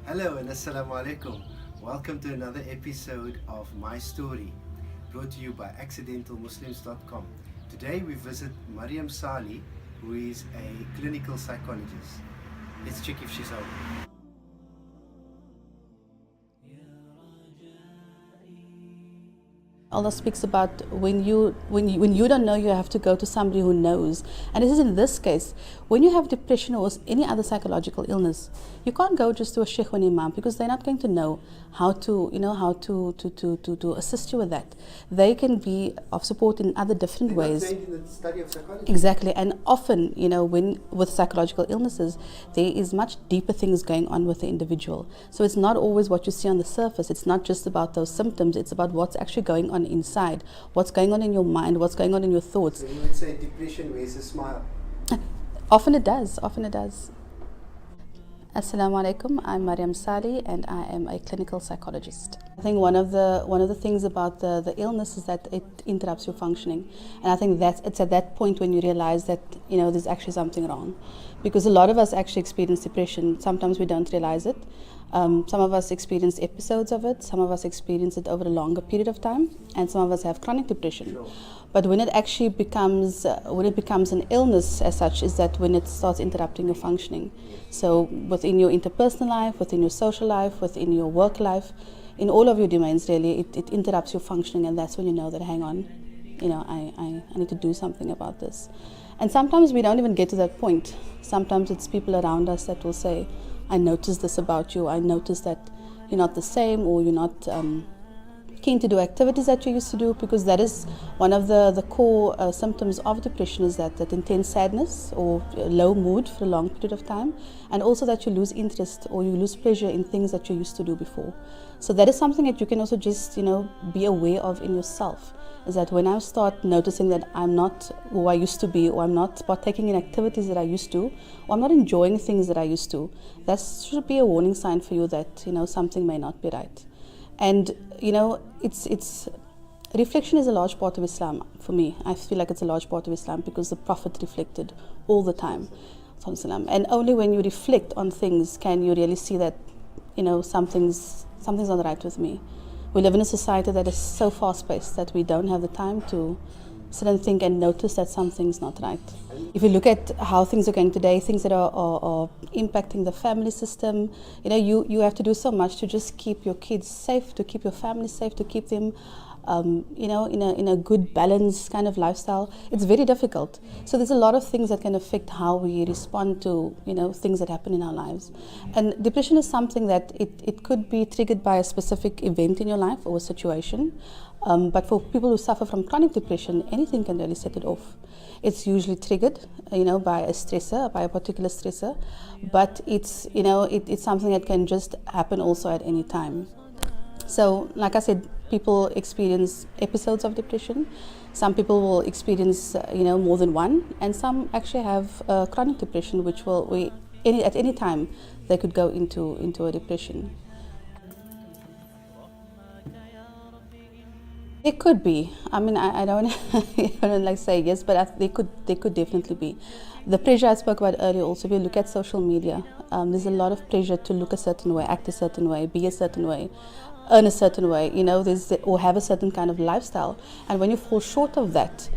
Hello and Assalamu alaikum. Welcome to another episode of My Story, brought to you by accidentalmuslims.com. Today we visit Mariam Salie, who is a clinical psychologist. Let's check if she's home. Allah speaks about when you don't know, you have to go to somebody who knows. And this is in this case, when you have depression or any other psychological illness, you can't go just to a sheikh or an imam because they're not going to know how to assist you with that. They can be of support in other different ways. They're not trained in the study of psychology. Exactly, and often, when with psychological illnesses, there is much deeper things going on with the individual. So it's not always what you see on the surface. It's not just about those symptoms. It's about what's actually going on inside, what's going on in your mind, what's going on in your thoughts. So you would say depression wears a smile. Often it does. Assalamu alaikum, I'm Mariam Salie and I am a clinical psychologist. I think one of the things about the illness is that it interrupts your functioning, and I think it's at that point when you realize that there's actually something wrong, because a lot of us actually experience depression. Sometimes we don't realize it. Some of us experience episodes of it, some of us experience it over a longer period of time, and some of us have chronic depression. Sure. But when it actually becomes an illness as such, is that when it starts interrupting your functioning. So within your interpersonal life, within your social life, within your work life, in all of your domains really, it interrupts your functioning, and that's when you know that, hang on, I need to do something about this. And sometimes we don't even get to that point. Sometimes it's people around us that will say, I noticed this about you, I noticed that you're not the same, or you're not keen to do activities that you used to do, because that is one of the core symptoms of depression, is that intense sadness or low mood for a long period of time, and also that you lose interest or you lose pleasure in things that you used to do before. So that is something that you can also just be aware of in yourself, is that when I start noticing that I'm not who I used to be, or I'm not partaking in activities that I used to, or I'm not enjoying things that I used to, that should be a warning sign for you that something may not be right. And it's reflection is a large part of Islam for me. I feel like it's a large part of Islam because the Prophet reflected all the time. And only when you reflect on things can you really see that something's not right with me. We live in a society that is so fast-paced that we don't have the time to sit and think and notice that something's not right. If you look at how things are going today, things that are impacting the family system, you have to do so much to just keep your kids safe, to keep your family safe, to keep them in a good balanced kind of lifestyle. It's very difficult. So there's a lot of things that can affect how we respond to things that happen in our lives. And depression is something that it could be triggered by a specific event in your life or a situation. But for people who suffer from chronic depression, anything can really set it off. It's usually triggered, by a stressor, by a particular stressor. But it's something that can just happen also at any time. So, like I said, people experience episodes of depression. Some people will experience, more than one, and some actually have chronic depression, which at any time they could go into a depression. It could be. I mean, I don't like say yes, but they could definitely be. The pressure I spoke about earlier also, if you look at social media, there's a lot of pressure to look a certain way, act a certain way, be a certain way, earn a certain way, or have a certain kind of lifestyle. And when you fall short of that,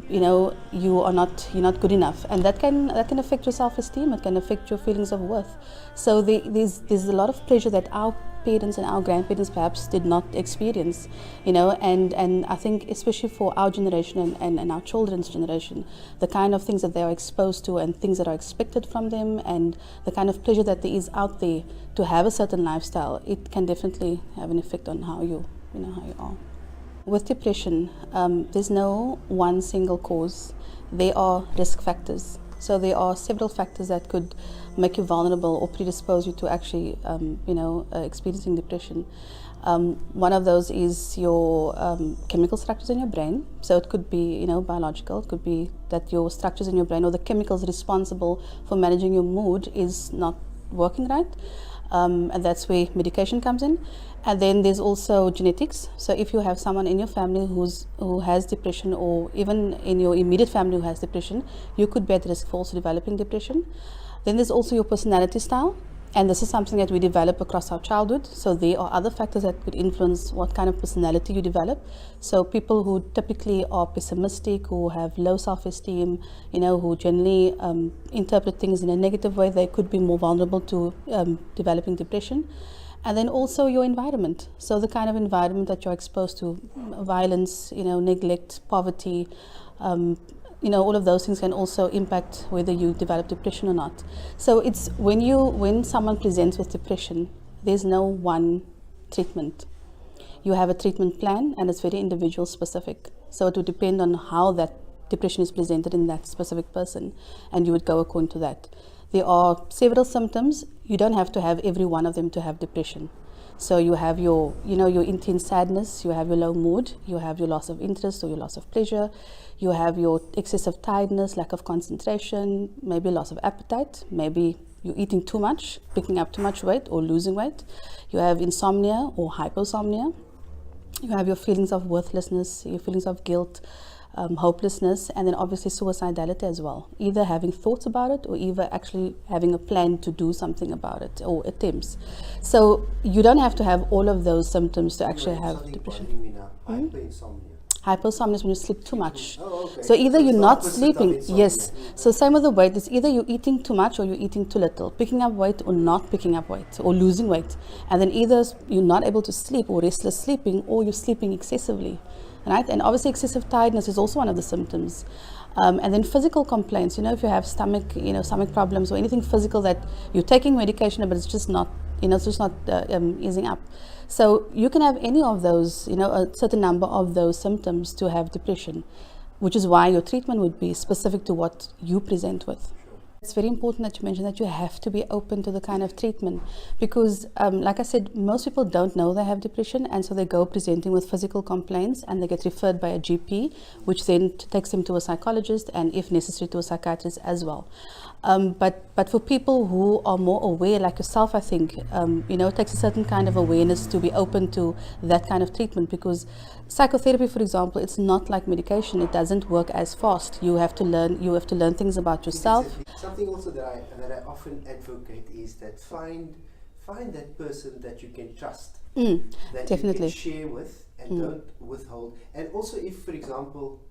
you're not good enough, and that can affect your self-esteem. It can affect your feelings of worth. So there's a lot of pressure that our parents and our grandparents perhaps did not experience, and I think especially for our generation and our children's generation, the kind of things that they are exposed to and things that are expected from them, and the kind of pleasure that there is out there to have a certain lifestyle, it can definitely have an effect on how you are. With depression, there's no one single cause. There are risk factors. So there are several factors that could make you vulnerable or predispose you to actually, experiencing depression. One of those is your chemical structures in your brain. So it could be, biological. It could be that your structures in your brain or the chemicals responsible for managing your mood is not working right. And that's where medication comes in. And then there's also genetics. So if you have someone in your family who has depression, or even in your immediate family who has depression, you could be at risk for also developing depression. Then there's also your personality style. And this is something that we develop across our childhood. So there are other factors that could influence what kind of personality you develop. So people who typically are pessimistic, who have low self-esteem, who generally interpret things in a negative way, they could be more vulnerable to developing depression. And then also your environment. So the kind of environment that you're exposed to, violence, neglect, poverty, all of those things can also impact whether you develop depression or not. So it's when someone presents with depression, there's no one treatment. You have a treatment plan, and it's very individual specific. So it would depend on how that depression is presented in that specific person, and you would go according to that. There are several symptoms. You don't have to have every one of them to have depression. So you have your intense sadness, you have your low mood, you have your loss of interest or your loss of pleasure, you have your excessive tiredness, lack of concentration, maybe loss of appetite, maybe you're eating too much, picking up too much weight or losing weight. You have insomnia or hyposomnia. You have your feelings of worthlessness, your feelings of guilt, hopelessness, and then obviously suicidality as well. Either having thoughts about it or either actually having a plan to do something about it or attempts. So you don't have to have all of those symptoms to actually have depression. Hypersomnia is when you sleep too much. Oh, okay. So either you're not opposite of sleeping, insomnia. yes. So same with the weight, it's either you're eating too much or you're eating too little, picking up weight or not picking up weight, or losing weight. And then either you're not able to sleep or restless sleeping, or you're sleeping excessively, right? And obviously excessive tiredness is also one of the symptoms. And then physical complaints, if you have stomach problems or anything physical that you're taking medication, but it's just not, easing up. So you can have any of those, a certain number of those symptoms to have depression, which is why your treatment would be specific to what you present with. It's very important that you mention that you have to be open to the kind of treatment because, like I said, most people don't know they have depression, and so they go presenting with physical complaints and they get referred by a GP, which then takes them to a psychologist and, if necessary, to a psychiatrist as well. But for people who are more aware, like yourself, I think, it takes a certain kind of awareness to be open to that kind of treatment because psychotherapy, for example, it's not like medication. It doesn't work as fast. You have to learn things about yourself. Something also that I often advocate is that find that person that you can trust, that definitely. you can share with and don't withhold. And also, if, for example,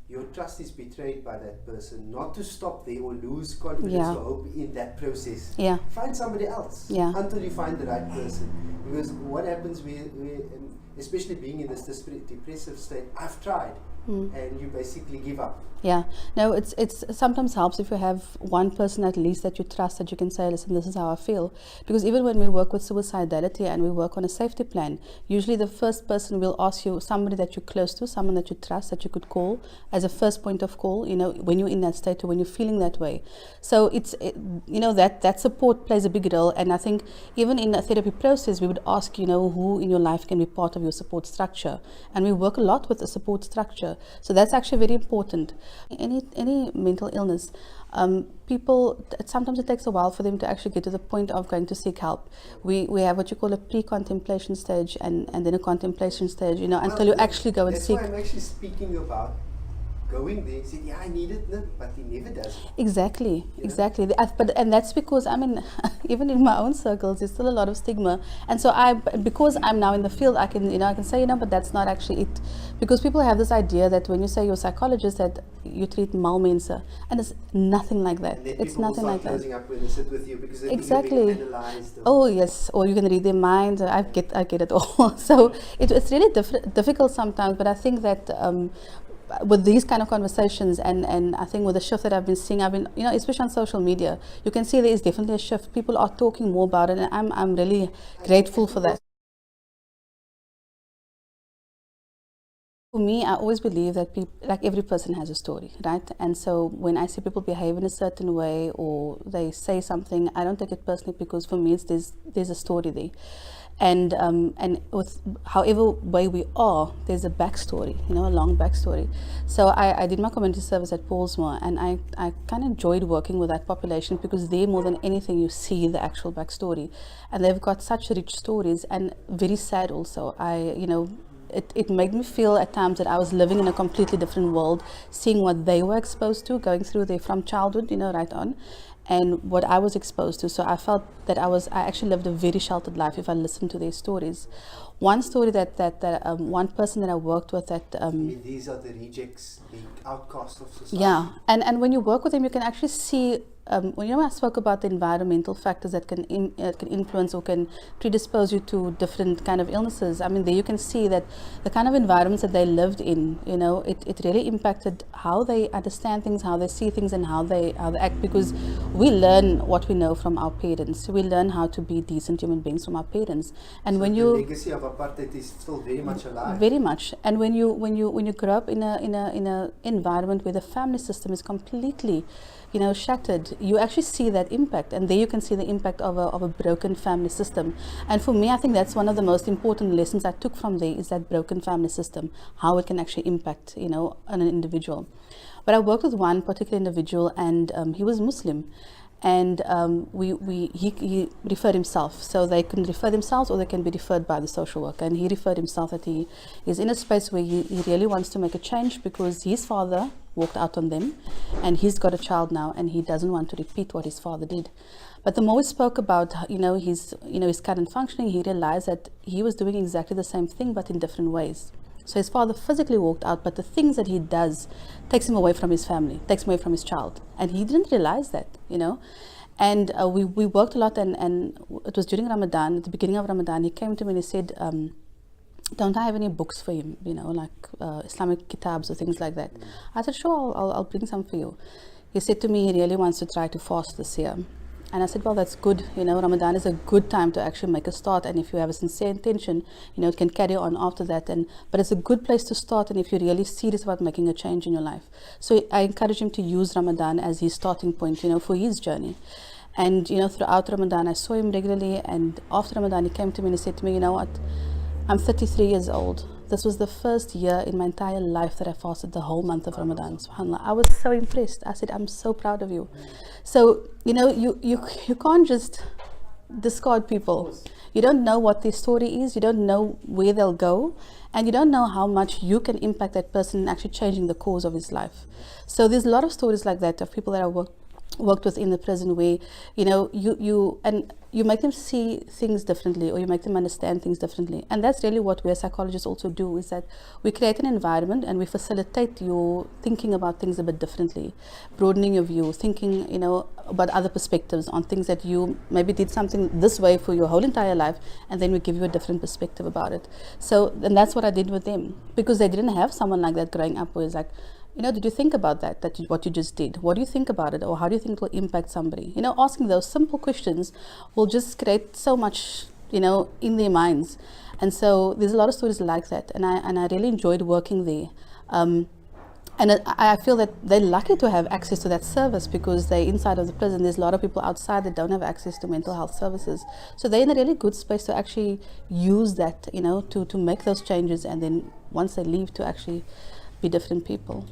your trust is betrayed by that person, not to stop there or lose confidence or hope in that process. Find somebody else until you find the right person. Because what happens, especially being in this depressive state, I've tried, and you basically give up. Yeah, no, it's sometimes helps if you have one person at least that you trust, that you can say, listen, this is how I feel. Because even when we work with suicidality and we work on a safety plan, usually the first person will ask you somebody that you're close to, someone that you trust, that you could call as a first point of call, when you're in that state or when you're feeling that way. So that support plays a big role. And I think even in a therapy process, we would ask, who in your life can be part of your support structure. And we work a lot with the support structure. So that's actually very important. Any mental illness, sometimes it takes a while for them to actually get to the point of going to seek help. We have what you call a pre-contemplation stage and then a contemplation stage, until you actually go and seek. That's why I'm actually speaking about going there, saying, yeah, I need it, but he never does. Exactly. And that's because, even in my own circles, there's still a lot of stigma. And so because I'm now in the field, I can say, but that's not actually it. Because people have this idea that when you say you're a psychologist, that you treat malmense, and it's nothing like that. It's nothing like that. Closing up when they sit with you because they're exactly. being analyzed. Oh yes, or you can read their mind. I get it all. So it's really difficult sometimes. But I think that with these kind of conversations and I think with the shift that I've been seeing, especially on social media, you can see there is definitely a shift. People are talking more about it, and I'm really grateful for that. For me, I always believe that every person has a story, right? And so when I see people behave in a certain way or they say something, I don't take it personally because for me, there's a story there. And with however way we are, there's a backstory, a long backstory. So I did my community service at Paulsmoor, and I kind of enjoyed working with that population because they, more than anything, you see the actual backstory, and they've got such rich stories and very sad also. It made me feel at times that I was living in a completely different world, seeing what they were exposed to, going through there from childhood, right on. and what I was exposed to. So I felt that I actually lived a very sheltered life if I listened to their stories. One story that one person that I worked with that these are the rejects, the outcasts of society. yeah, and when you work with them, you can actually see. When I spoke about the environmental factors that can influence or can predispose you to different kind of illnesses. I mean, there you can see that the kind of environments that they lived in, it really impacted how they understand things, how they see things, and how they act. Because we learn what we know from our parents. We learn how to be decent human beings from our parents. And so when the legacy of apartheid is still very much alive. Very much. And when you grow up in a environment where the family system is completely shattered, you actually see that impact, and there you can see the impact of a broken family system. And for me, I think that's one of the most important lessons I took from there, is that broken family system, how it can actually impact on an individual. But I worked with one particular individual, and he was Muslim, and he referred himself. So they can refer themselves, or they can be referred by the social worker. And he referred himself that he is in a space where he really wants to make a change, because his father walked out on them, and he's got a child now, and he doesn't want to repeat what his father did. But the more we spoke about his current functioning, he realized that he was doing exactly the same thing, but in different ways. So his father physically walked out, but the things that he does takes him away from his family, takes him away from his child. And he didn't realize that, And we worked a lot, and it was during Ramadan, at the beginning of Ramadan. He came to me and he said, don't I have any books for him, like Islamic kitabs or things like that? I said, sure, I'll bring some for you. He said to me he really wants to try to fast this year. And I said, well, that's good. Ramadan is a good time to actually make a start. And if you have a sincere intention, it can carry on after that. But it's a good place to start, and if you're really serious about making a change in your life. So I encourage him to use Ramadan as his starting point, for his journey. And, throughout Ramadan, I saw him regularly. And after Ramadan, he came to me and he said to me, you know what? I'm 33 years old. This was the first year in my entire life that I fasted the whole month of Ramadan. SubhanAllah. I was so impressed. I said, I'm so proud of you. So, you can't just discard people. You don't know what their story is. You don't know where they'll go. And you don't know how much you can impact that person in actually changing the course of his life. So there's a lot of stories like that of people that I worked with in the prison, where you make them see things differently, or you make them understand things differently. And that's really what we as psychologists also do, is that we create an environment and we facilitate your thinking about things a bit differently, broadening your view, thinking about other perspectives on things that you maybe did something this way for your whole entire life, and then we give you a different perspective about it. So, and that's what I did with them, because they didn't have someone like that growing up, where it's like, did you think about what you just did? What do you think about it? Or how do you think it will impact somebody? Asking those simple questions will just create so much, in their minds. And so there's a lot of stories like that. And I really enjoyed working there. And I feel that they're lucky to have access to that service, because they're inside of the prison. There's a lot of people outside that don't have access to mental health services. So they're in a really good space to actually use that, to make those changes. And then once they leave, to actually be different people.